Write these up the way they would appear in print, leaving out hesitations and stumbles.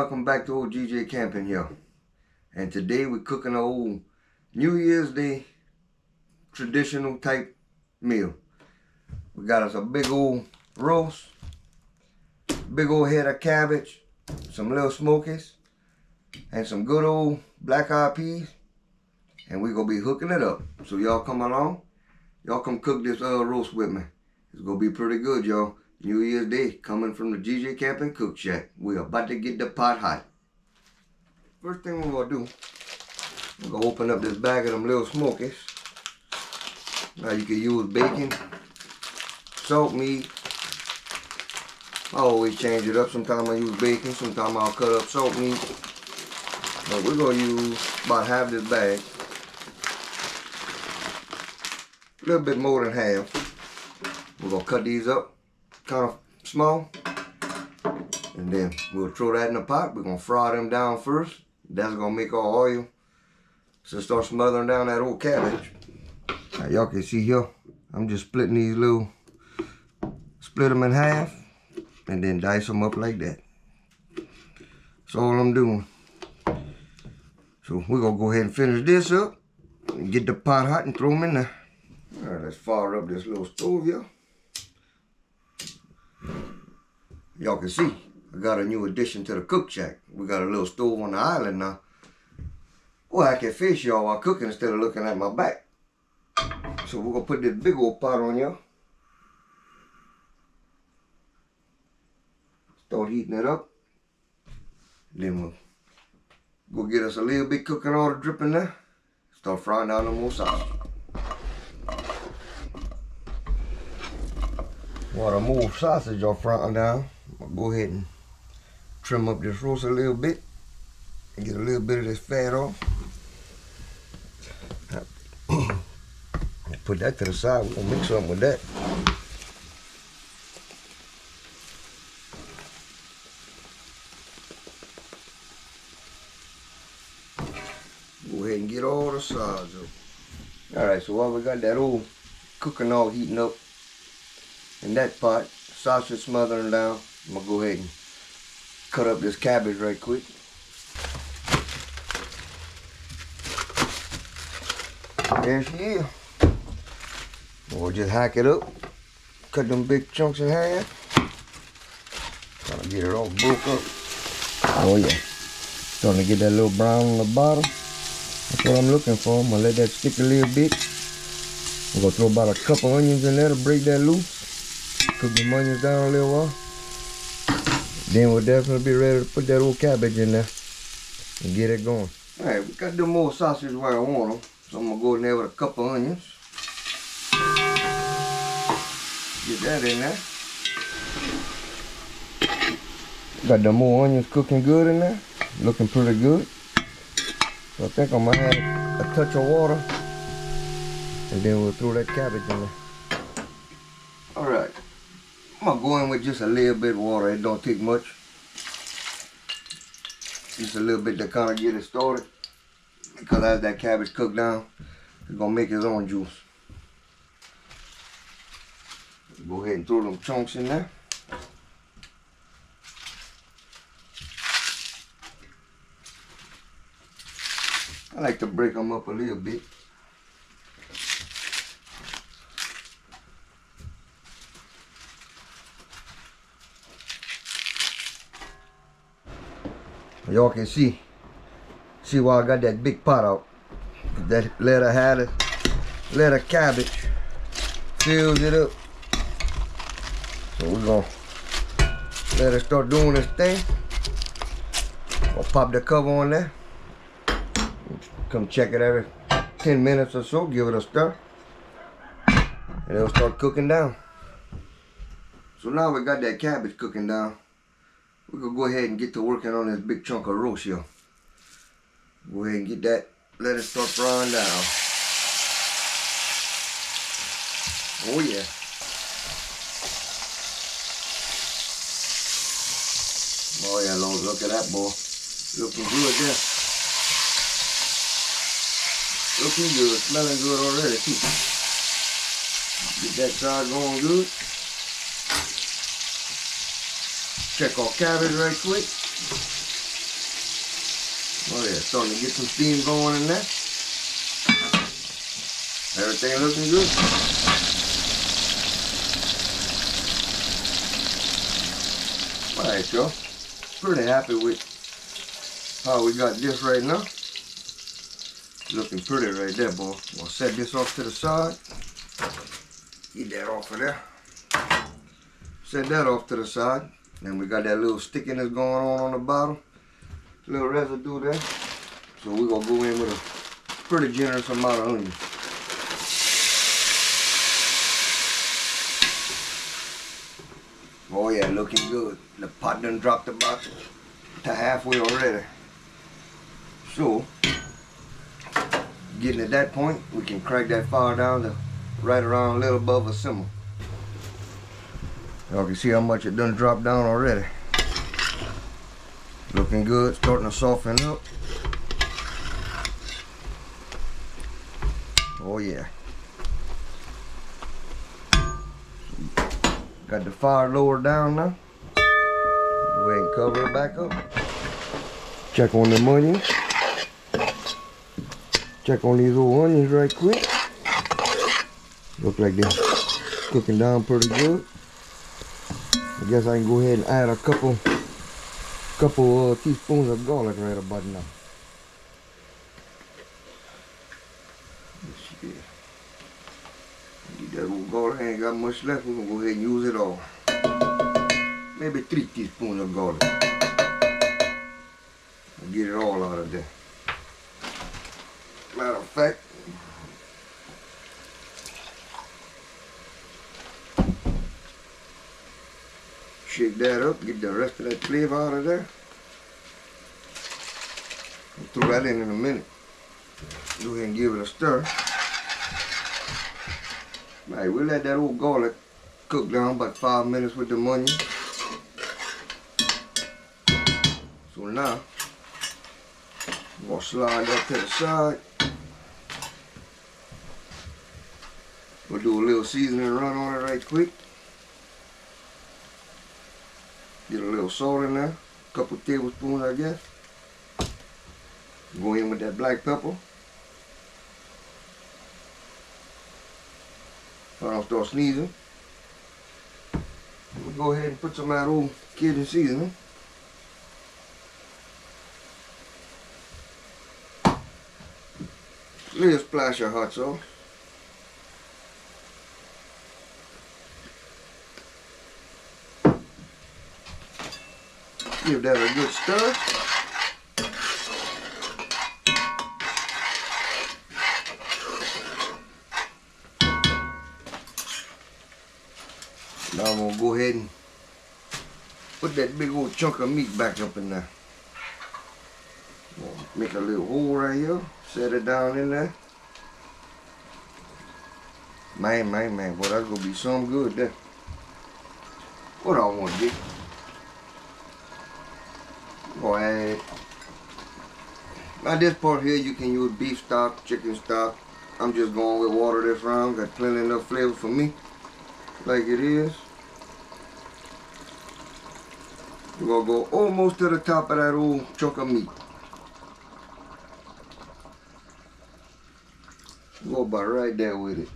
welcome back to old GJ Camping here. And today we're cooking an old New Year's Day traditional type meal. We got us a big old roast, big old head of cabbage, some little smokies, and some good old black eyed peas. And we're gonna be hooking it up. So y'all come along, y'all come cook this roast with me. It's gonna be pretty good, y'all. New Year's Day coming from the GJ Camping Cook Shack. We're about to get the pot hot. First thing we're gonna do, we're gonna open up this bag of them little smokies. Now you can use bacon, salt meat. I always change it up. Sometimes I use bacon, sometimes I'll cut up salt meat. But we're gonna use about half this bag. A little bit more than half. We're gonna cut these up kind of small, and then we'll throw that in the pot. We're gonna fry them down first. That's gonna make our oil, so start smothering down that old cabbage. Now y'all can see here, I'm just splitting these split them in half, and then dice them up like that. That's all I'm doing. So we're gonna go ahead and finish this up, and get the pot hot and throw them in there. All right, let's fire up this little stove here. Y'all can see, I got a new addition to the cook shack. We got a little stove on the island now. Boy, I can fish y'all while cooking instead of looking at my back. So we're gonna put this big old pot on y'all. Start heating it up. Then we'll go get us a little bit cooking oil to drip in there. Start frying down them more sausage. While the more sausage are frying down, I'll go ahead and trim up this roast a little bit and get a little bit of this fat off. Put that to the side. We're gonna mix something with that. Go ahead and get all the sides up. Alright, so while we got that old cooking oil heating up in that pot, sausage smothering down, I'm gonna go ahead and cut up this cabbage right quick. There she is. We'll just hack it up, cut them big chunks in half. Trying to get it all broke up. Oh yeah, starting to get that little brown on the bottom. That's what I'm looking for. I'm gonna let that stick a little bit. I'm gonna throw about a couple onions in there to break that loose. Cook the onions down a little while. Then we'll definitely be ready to put that old cabbage in there and get it going. Alright, we got them more sausage where I want them. So I'm gonna go in there with a couple onions. Get that in there. Got the more onions cooking good in there. Looking pretty good. So I think I'm gonna add a touch of water. And then we'll throw that cabbage in there. Alright. I'm gonna go in with just a little bit of water. It don't take much. Just a little bit to kind of get it started. Because as that cabbage cooked down, it's gonna make its own juice. Go ahead and throw them chunks in there. I like to break them up a little bit. Y'all can see why I got that big pot out. That letter cabbage fills it up. So we're gonna let it start doing this thing. I'll pop the cover on there. Come check it every 10 minutes or so, give it a stir. And it'll start cooking down. So now we got that cabbage cooking down. We could go ahead and get to working on this big chunk of roast here. Go ahead and get that, let it start frying down. Oh yeah. Oh yeah, Lord, look at that, boy. Looking good there. Looking good, smelling good already too. Get that side going good. Check our cabbage right quick. Oh yeah, starting to get some steam going in there. Everything looking good. Alright, y'all. Pretty happy with how we got this right now. Looking pretty right there, boy. We'll set this off to the side. Get that off of there. Set that off to the side. Then we got that little stickiness going on the bottom. Little residue there. So we're gonna go in with a pretty generous amount of onion. Oh yeah, looking good. The pot done dropped about to halfway already. So, getting at that point, we can crank that fire down to right around a little above a simmer. Y'all can see how much it done dropped down already. Looking good, starting to soften up. Oh yeah. Got the fire lowered down now. Go ahead and cover it back up. Check on the onions. Check on these old onions right quick. Look like they're cooking down pretty good. I guess I can go ahead and add a couple teaspoons of garlic right about now. That old garlic ain't got much left. We're gonna go ahead and use it all. Maybe 3 teaspoons of garlic. I'll get it all out of there. Matter of fact, shake that up, get the rest of that flavor out of there. I'll throw that in a minute. Go ahead and give it a stir. Alright, we'll let that old garlic cook down about 5 minutes with the onion. So now, I'm going to slide that to the side. We'll do a little seasoning run on it right quick. Get a little salt in there, a couple tablespoons I guess. Go in with that black pepper. If I don't start sneezing, we'll go ahead and put some of that old Cajun seasoning. Little splash of hot sauce. Give that a good stir. Now I'm going to go ahead and put that big old chunk of meat back up in there. Make a little hole right here. Set it down in there. Man, boy, that's going to be something good there. What I want to get? Go ahead. Now this part here, you can use beef stock, chicken stock. I'm just going with water this round. Got plenty enough flavor for me, like it is. We're gonna go almost to the top of that old chunk of meat. Go about right there with it.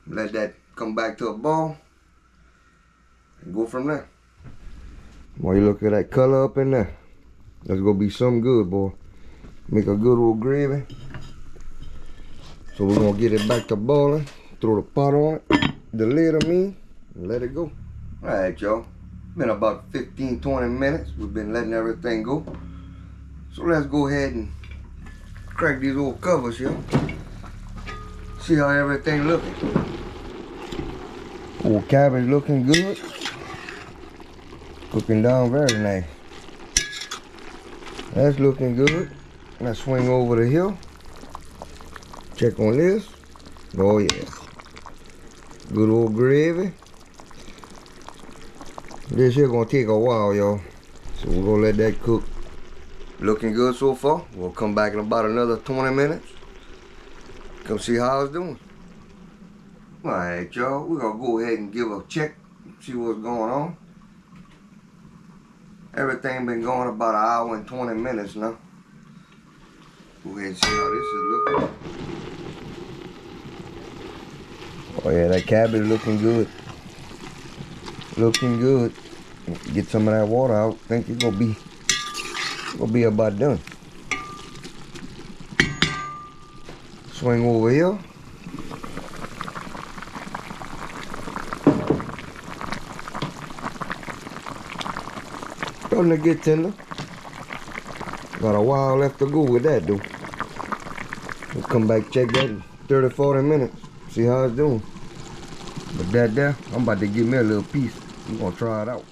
Let that come back to a ball and go from there. While you look at that color up in there, that's gonna be something good, boy. Make a good old gravy. So we're gonna get it back to boiling. Throw the pot on it, the lid I mean, and let it go. Alright, y'all. Been about 15-20 minutes. We've been letting everything go. So let's go ahead and crack these old covers here. See how everything looking. Old cabbage looking good. Cooking down very nice. That's looking good. Let's swing over the hill. Check on this. Oh yeah. Good old gravy. This here gonna take a while, y'all. So we're gonna let that cook. Looking good so far. We'll come back in about another 20 minutes. Come see how it's doing. Alright, y'all. We're gonna go ahead and give a check. See what's going on. Everything been going about 1 hour and 20 minutes now. Go ahead and see how this is looking. Oh yeah, that cabbage looking good. Looking good. Get some of that water out. Think it's gonna be about done. Swing over here. Starting to get tender. Got a while left to go with that, though. We'll come back, check that in 30-40 minutes. See how it's doing. But that there, I'm about to give me a little piece. I'm gonna try it out.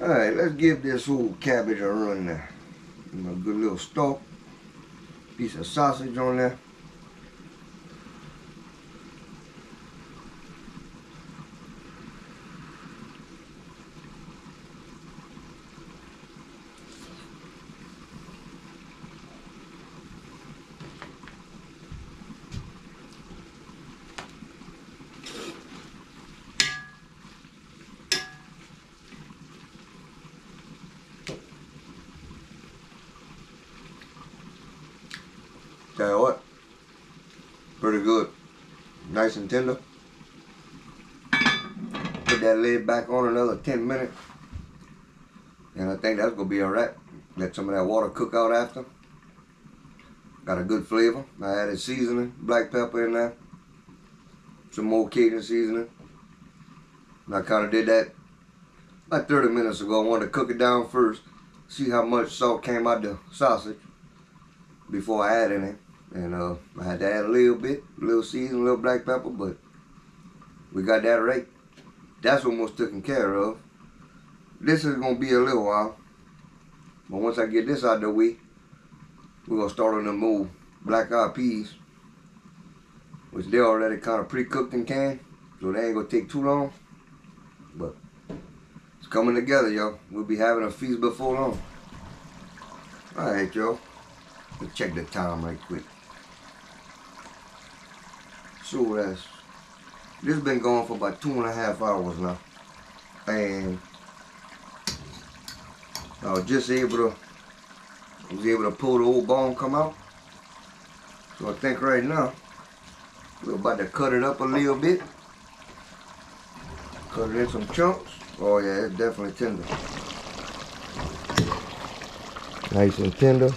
Alright, let's give this whole cabbage a run there. A good little stalk. Piece of sausage on there. Tell you what, pretty good. Nice and tender. Put that lid back on another 10 minutes. And I think that's gonna be alright. Let some of that water cook out after. Got a good flavor. I added seasoning, black pepper in there. Some more Cajun seasoning. And I kinda did that about 30 minutes ago. I wanted to cook it down first. See how much salt came out the sausage before I add it. And I had to add a little seasoning, a little black pepper, but we got that right. That's almost taken care of. This is gonna be a little while, but once I get this out of the way, we're gonna start on the more black-eyed peas, which they're already kind of pre-cooked and canned, so they ain't gonna take too long. But it's coming together, y'all. We'll be having a feast before long. All right, y'all. Let's check the time right quick. So this has been going for about 2.5 hours now, and I was able to pull the old bone come out. So I think right now we're about to cut it up a little bit, cut it in some chunks. Oh yeah, it's definitely tender, nice and tender.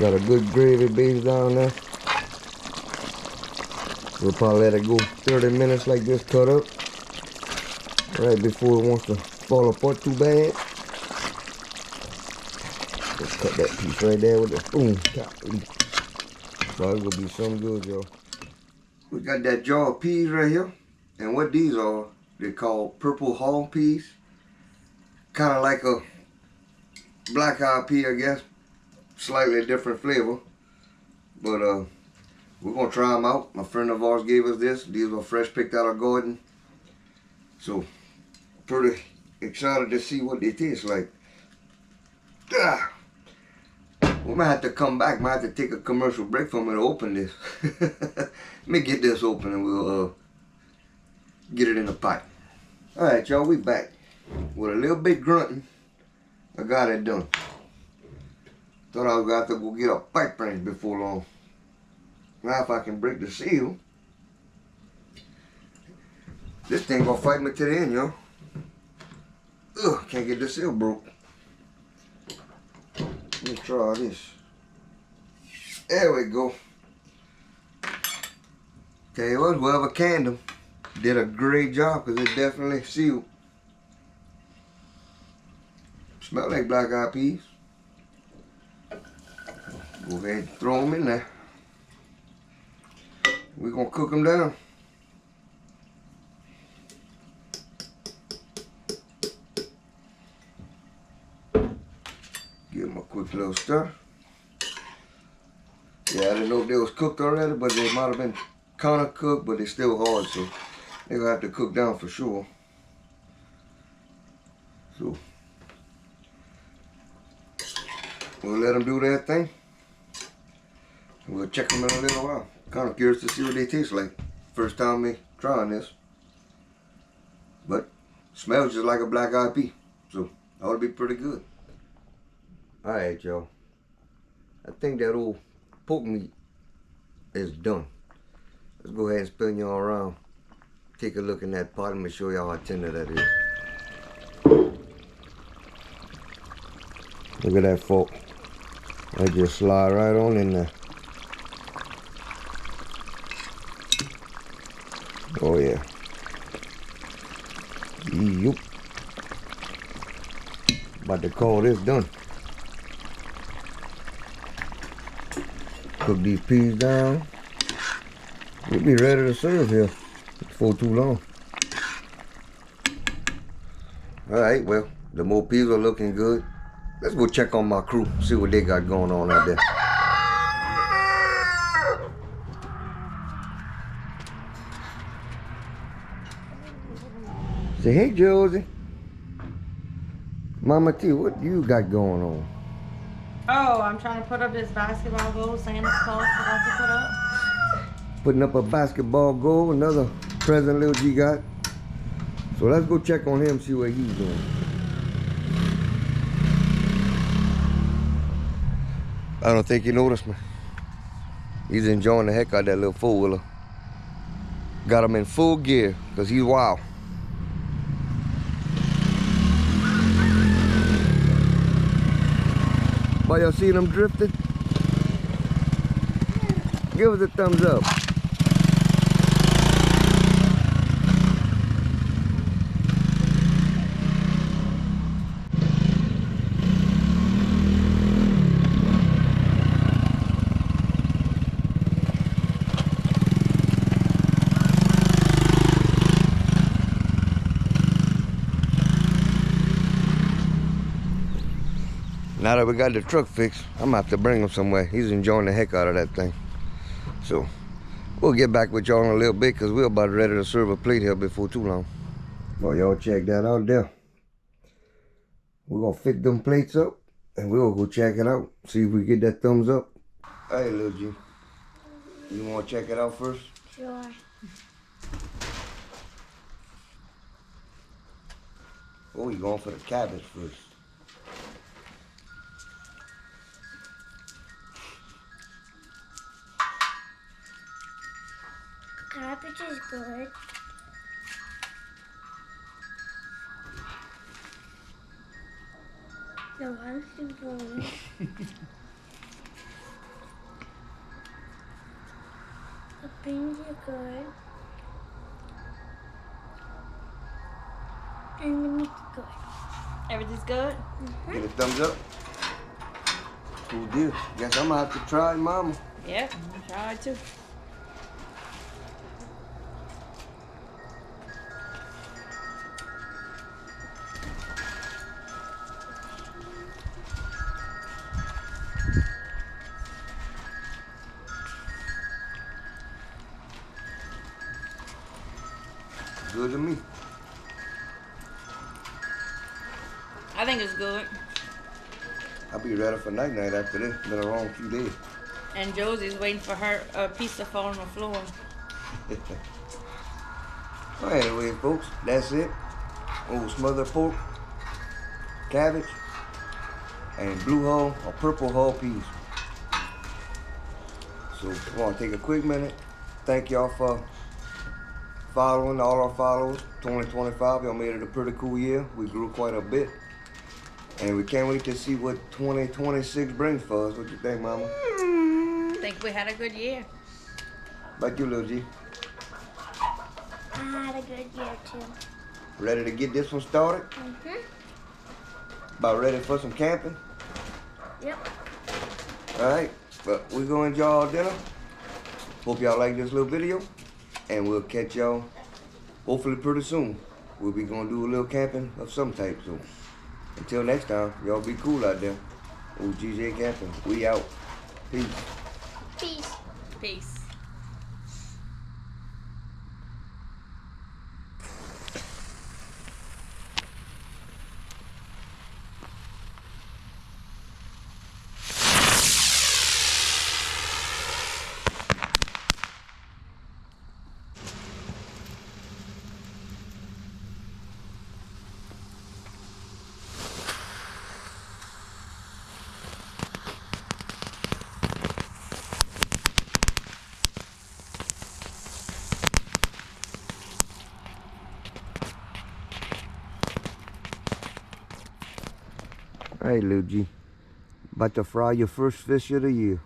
Got a good gravy base down there. We'll probably let it go 30 minutes like this, cut up, right before it wants to fall apart too bad. Let's cut that piece right there with the spoon. So it's gonna be something good, y'all. We got that jar of peas right here, and what these are, they're called purple hull peas. Kind of like a black-eyed pea, I guess. Slightly different flavor, but we're gonna try them out. My friend of ours gave us this. These were fresh picked out of garden, so pretty excited to see what they taste like. We might have to come back. Might have to take a commercial break from it to open this. Let me get this open and we'll get it in the pot. All right, y'all, we back with a little bit grunting. I got it done. Thought I was going to have to go get a pipe wrench before long. Now if I can break the seal, this thing gonna fight me to the end, yo. Ugh, can't get the seal broke. Let me try this. There we go. Tell you what, whoever canned them did a great job, because it definitely sealed. Smell like black-eyed peas. Go ahead and throw them in there. We're gonna cook them down. Give them a quick little stir. Yeah, I didn't know if they was cooked already, but they might have been kind of cooked, but they're still hard, so they're gonna have to cook down for sure. So we'll let them do their thing. We'll check them in a little while. Kind of curious to see what they taste like. First time me trying this. But smells just like a black-eyed pea. So, ought to be pretty good. Alright, y'all. I think that old pork meat is done. Let's go ahead and spin y'all around. Take a look in that pot and show y'all how tender that is. Look at that fork. I just slide right on in there. Oh yeah. Yup. About to call this done. Cook these peas down. We'll be ready to serve here before too long. Alright, well, the more peas are looking good. Let's go check on my crew, see what they got going on out there. Say, hey, Josie. Mama T, what you got going on? Oh, I'm trying to put up this basketball goal Santa Claus forgot to put up. Putting up a basketball goal, another present Lil G got. So let's go check on him, see what he's doing. I don't think you noticed me. He's enjoying the heck out of that little four-wheeler. Got him in full gear, because he's wild. While y'all seeing him drifting? Give us a thumbs up. Now that we got the truck fixed, I'm gonna have to bring him somewhere. He's enjoying the heck out of that thing. So, we'll get back with y'all in a little bit because we're about ready to serve a plate here before too long. Well, y'all check that out there. We're gonna fit them plates up and we'll go check it out. See if we get that thumbs up. Hey, Lil G. You wanna check it out first? Sure. Oh, we going for the cabbage first. Cabbage is good. The ones is good. The beans are good. And the meat's good. Everything's good? Get a thumbs up. Cool deal. Guess I'm gonna have to try it, Mama. Yeah, I'm try it too. Good to me. I think it's good. I'll be ready for night after this. Been a long few days. And Josie's waiting for her piece to fall on the floor. Well, anyway, folks, that's it. Old smothered pork, cabbage, and blue hull or purple hull peas. So I want to take a quick minute. Thank y'all for following, all our followers. 2025, y'all made it a pretty cool year. We grew quite a bit. And we can't wait to see what 2026 brings for us. What you think, Mama? I think we had a good year. About you, Lil G. I had a good year too. Ready to get this one started? About ready for some camping? Yep. Alright, but we're going to enjoy our dinner. Hope y'all like this little video. And we'll catch y'all hopefully pretty soon. We'll be going to do a little camping of some type. So until next time, y'all be cool out there. OGJ Camping, we out. Peace. Peace. Peace. Hey, Lil G. About to fry your first fish of the year.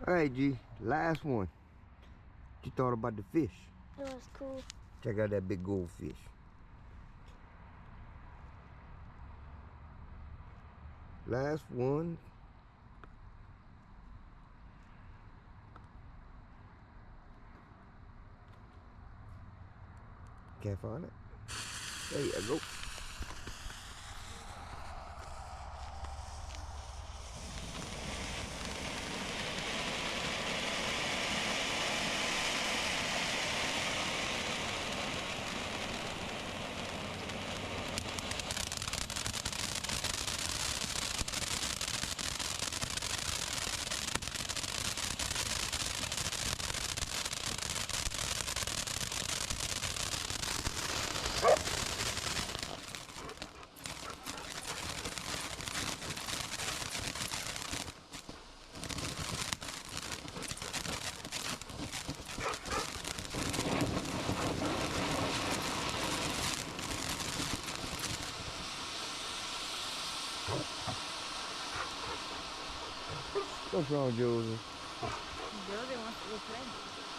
Alright, G, last one. What you thought about the fish? It was cool. Check out that big goldfish. Last one. Can't find it. There you go. What's wrong, Joseph? Josie wants to go play.